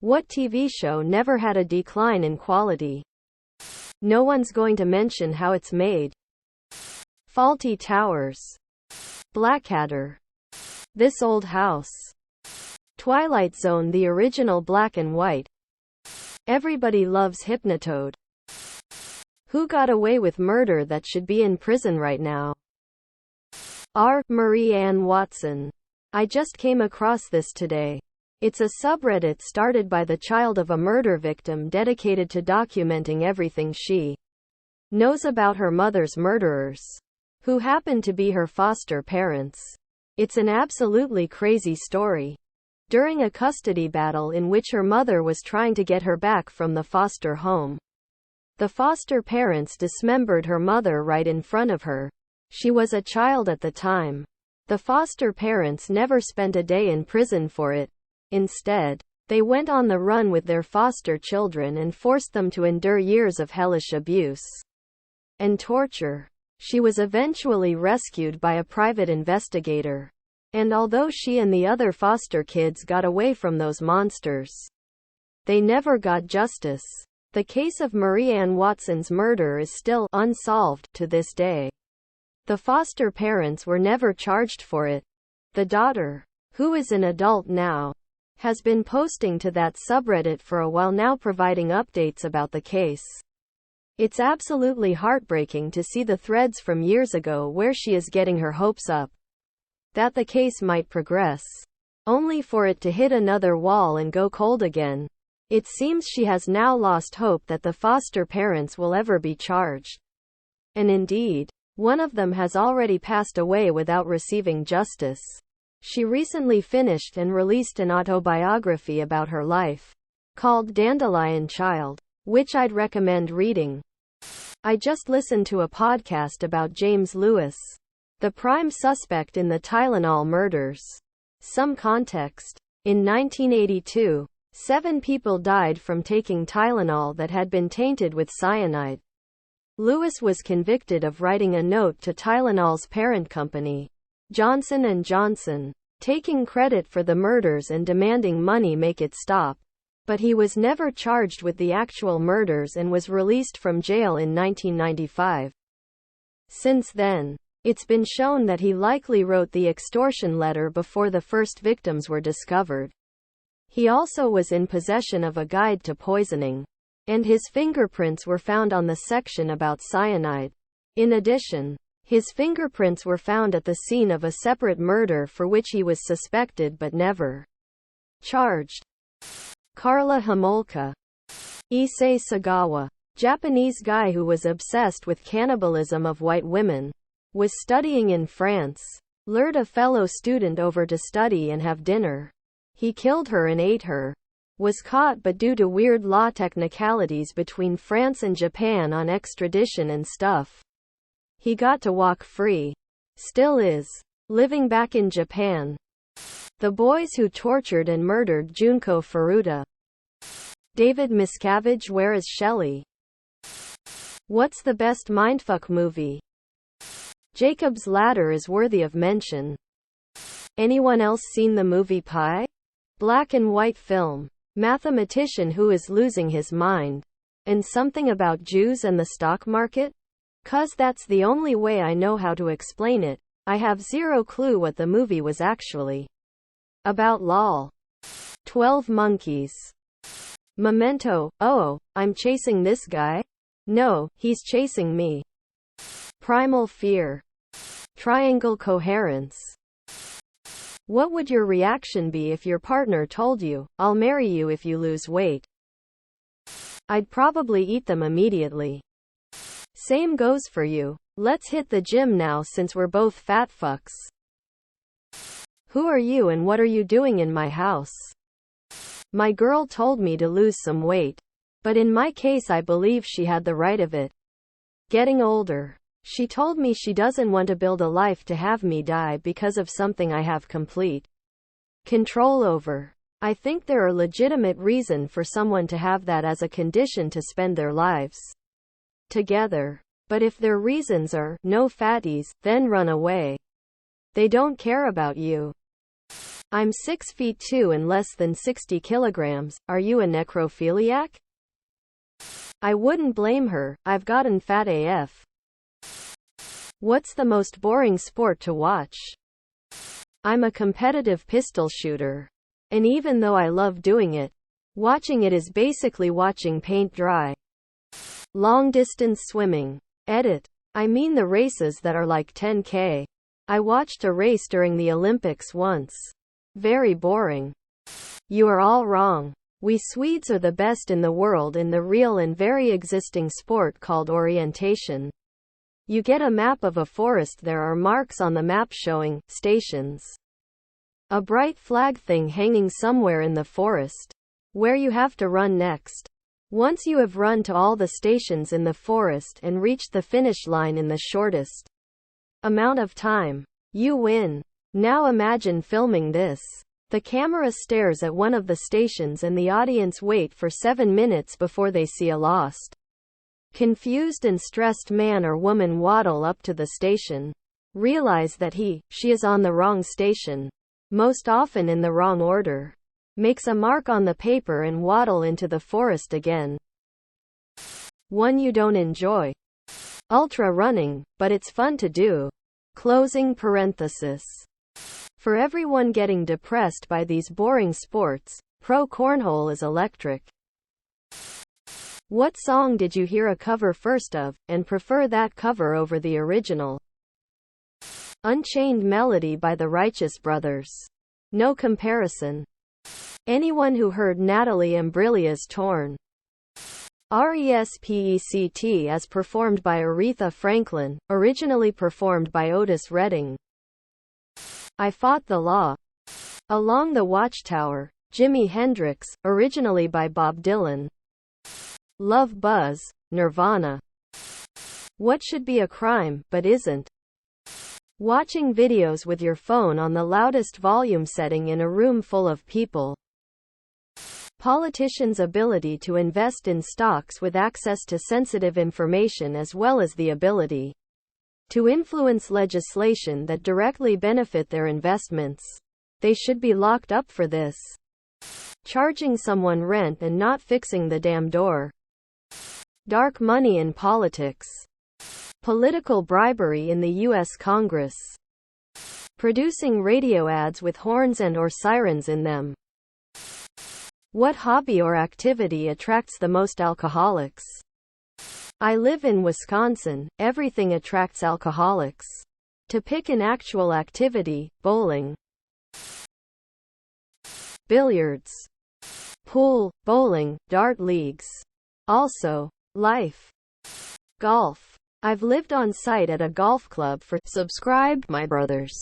What TV show never had a decline in quality? No one's going to mention how it's made. Faulty Towers. Blackadder. This Old House. Twilight Zone, the original black and white. Everybody loves Hypnotoad. Who got away with murder that should be in prison right now? R. Marie Ann Watson. I just came across this today. It's a subreddit started by the child of a murder victim dedicated to documenting everything she knows about her mother's murderers, who happen to be her foster parents. It's an absolutely crazy story. During a custody battle in which her mother was trying to get her back from the foster home, the foster parents dismembered her mother right in front of her. She was a child at the time. The foster parents never spent a day in prison for it. Instead, they went on the run with their foster children and forced them to endure years of hellish abuse and torture. She was eventually rescued by a private investigator. And although she and the other foster kids got away from those monsters, they never got justice. The case of Marie Ann Watson's murder is still unsolved to this day. The foster parents were never charged for it. The daughter, who is an adult now, has been posting to that subreddit for a while now, providing updates about the case. It's absolutely heartbreaking to see the threads from years ago where she is getting her hopes up that the case might progress, only for it to hit another wall and go cold again. It seems she has now lost hope that the foster parents will ever be charged. And indeed, one of them has already passed away without receiving justice. She recently finished and released an autobiography about her life, called Dandelion Child, which I'd recommend reading. I just listened to a podcast about James Lewis, the prime suspect in the Tylenol murders. Some context. In 1982, 7 people died from taking Tylenol that had been tainted with cyanide. Lewis was convicted of writing a note to Tylenol's parent company, Johnson & Johnson, taking credit for the murders and demanding money make it stop. But he was never charged with the actual murders and was released from jail in 1995. Since then, it's been shown that he likely wrote the extortion letter before the first victims were discovered. He also was in possession of a guide to poisoning, and his fingerprints were found on the section about cyanide. In addition, his fingerprints were found at the scene of a separate murder for which he was suspected but never charged. Karla Homolka. Issei Sagawa. Japanese guy who was obsessed with cannibalism of white women. Was studying in France. Lured a fellow student over to study and have dinner. He killed her and ate her. Was caught, but due to weird law technicalities between France and Japan on extradition and stuff, he got to walk free. Still is. Living back in Japan. The boys who tortured and murdered Junko Furuta. David Miscavige. Where is Shelley? What's the best mindfuck movie? Jacob's Ladder is worthy of mention. Anyone else seen the movie Pi? Black and white film. Mathematician who is losing his mind. And something about Jews and the stock market? 'Cause that's the only way I know how to explain it. I have zero clue what the movie was actually about. Lol. 12 Monkeys. Memento. Oh, I'm chasing this guy? No, he's chasing me. Primal Fear. Triangle Coherence. What would your reaction be if your partner told you, "I'll marry you if you lose weight"? I'd probably eat them immediately. Same goes for you. Let's hit the gym now since we're both fat fucks. Who are you and what are you doing in my house? My girl told me to lose some weight. But in my case I believe she had the right of it. Getting older. She told me she doesn't want to build a life to have me die because of something I have complete control over. I think there are legitimate reasons for someone to have that as a condition to spend their lives together. But if their reasons are, no fatties, then run away. They don't care about you. I'm 6 feet 2 and less than 60 kilograms. Are you a necrophiliac? I wouldn't blame her. I've gotten fat AF. What's the most boring sport to watch? I'm a competitive pistol shooter. And even though I love doing it, watching it is basically watching paint dry. Long distance swimming. Edit. I mean the races that are like 10K. I watched a race during the Olympics once. Very boring. You are all wrong. We Swedes are the best in the world in the real and very existing sport called orientation. You get a map of a forest, there are marks on the map showing stations. A bright flag thing hanging somewhere in the forest. Where you have to run next. Once you have run to all the stations in the forest and reached the finish line in the shortest amount of time, you win. Now imagine filming this. The camera stares at one of the stations and the audience wait for 7 minutes before they see a lost, confused and stressed man or woman waddle up to the station. Realize that she is on the wrong station. Most often in the wrong order. Makes a mark on the paper and waddle into the forest again. One you don't enjoy. Ultra running, but it's fun to do. Closing parenthesis. For everyone getting depressed by these boring sports, pro cornhole is electric. What song did you hear a cover first of, and prefer that cover over the original? Unchained Melody by the Righteous Brothers. No comparison. Anyone who heard Natalie Imbriglia's Torn. RESPECT as performed by Aretha Franklin, originally performed by Otis Redding. I Fought the Law. Along the Watchtower, Jimi Hendrix, originally by Bob Dylan. Love Buzz, Nirvana. What should be a crime, but isn't? Watching videos with your phone on the loudest volume setting in a room full of people. Politicians' ability to invest in stocks with access to sensitive information as well as the ability to influence legislation that directly benefit their investments. They should be locked up for this. Charging someone rent and not fixing the damn door. Dark money in politics. Political bribery in the U.S. Congress. Producing radio ads with horns and/or sirens in them. What hobby or activity attracts the most alcoholics? I live in Wisconsin. Everything attracts alcoholics. To pick an actual activity, bowling, billiards, pool, bowling, dart leagues. Also, life. Golf. I've lived on site at a golf club for. Subscribe, my brothers.